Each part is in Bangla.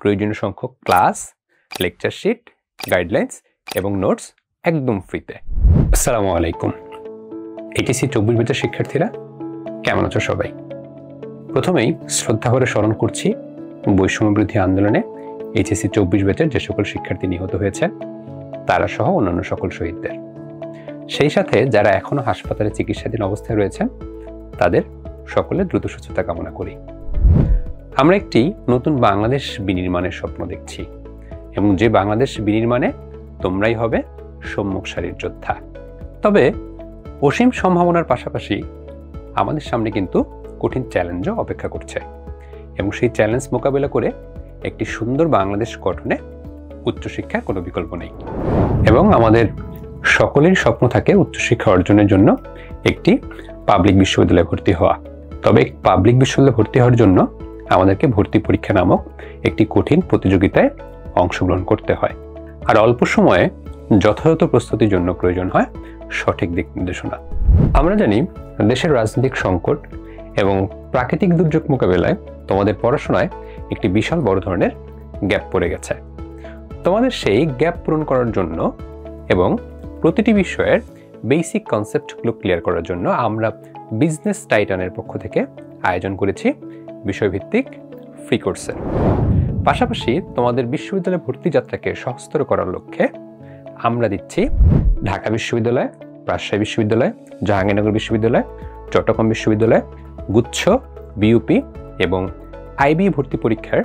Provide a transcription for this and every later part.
প্রয়োজনীয় সংখ্যক ক্লাস, লেকচার শিট, গাইডলাইন্স এবং নোটস একদম ফ্রিতে। আসসালামু আলাইকুম। এইচএসসি 24 ব্যাচের শিক্ষার্থীরা কেমন আছো সবাই? প্রথমেই শ্রদ্ধা ভরে স্মরণ করছি বৈষম্য বিরোধী আন্দোলনে এইচএসসি 24 ব্যাচের যে সকল শিক্ষার্থী নিহত হয়েছে তারা সহ অন্যান্য সকল শহীদদের। সেই সাথে যারা এখনো হাসপাতালে চিকিৎসাধীন অবস্থায় রয়েছেন তাদের সকলের দ্রুত সুস্থতা কামনা করি। আমরা একটি নতুন বাংলাদেশ বিনির্মাণের স্বপ্ন দেখছি এবং যে বাংলাদেশ বিনির্মাণে তোমরাই হবে সম্মুখ সারির যোদ্ধা। তবে অসীম সম্ভাবনার পাশাপাশি আমাদের সামনে কিন্তু কঠিন চ্যালেঞ্জও অপেক্ষা করছে এবং সেই চ্যালেঞ্জ মোকাবেলা করে একটি সুন্দর বাংলাদেশ গঠনে উচ্চশিক্ষার কোনো বিকল্প নেই এবং আমাদের সকলের স্বপ্ন থাকে উচ্চশিক্ষা অর্জনের জন্য একটি পাবলিক বিশ্ববিদ্যালয়ে ভর্তি হওয়া। তবে পাবলিক বিশ্ববিদ্যালয়ে ভর্তি হওয়ার জন্য আমাদেরকে ভর্তি পরীক্ষা নামক একটি কঠিন প্রতিযোগিতায় অংশগ্রহণ করতে হয়, আর অল্প সময়ে যথাযথ প্রস্তুতির জন্য প্রয়োজন হয় সঠিক দিক নির্দেশনা। আমরা জানি দেশের রাজনৈতিক সংকট এবং প্রাকৃতিক দুর্যোগ মোকাবেলায় তোমাদের পড়াশোনায় একটি বিশাল বড় ধরনের গ্যাপ পড়ে গেছে। তোমাদের সেই গ্যাপ পূরণ করার জন্য এবং প্রতিটি বিষয়ের বেসিক কনসেপ্টগুলো ক্লিয়ার করার জন্য আমরা বিজনেস টাইটানের পক্ষ থেকে আয়োজন করেছি বিষয়ভিত্তিক ফ্রি কোর্সের। পাশাপাশি তোমাদের বিশ্ববিদ্যালয়ে ভর্তি যাত্রাকে সহজতর করার লক্ষ্যে আমরা দিচ্ছি ঢাকা বিশ্ববিদ্যালয়, রাজশাহী বিশ্ববিদ্যালয়, জাহাঙ্গীরনগর বিশ্ববিদ্যালয়, চট্টগ্রাম বিশ্ববিদ্যালয়, গুচ্ছ, বিইউপি এবং আইবি ভর্তি পরীক্ষার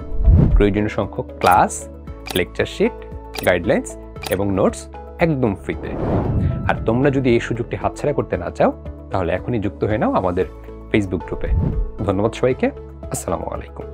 প্রয়োজনীয় সংখ্যক ক্লাস, লেকচার শিট, গাইডলাইন্স এবং নোটস একদম ফ্রিতে। আর তোমরা যদি এই সুযোগটি হাতছাড়া করতে না চাও তাহলে এখনই যুক্ত হয়ে নাও আমাদের ফেসবুক গ্রুপে। ধন্যবাদ সবাইকে। আসসালামু আলাইকুম।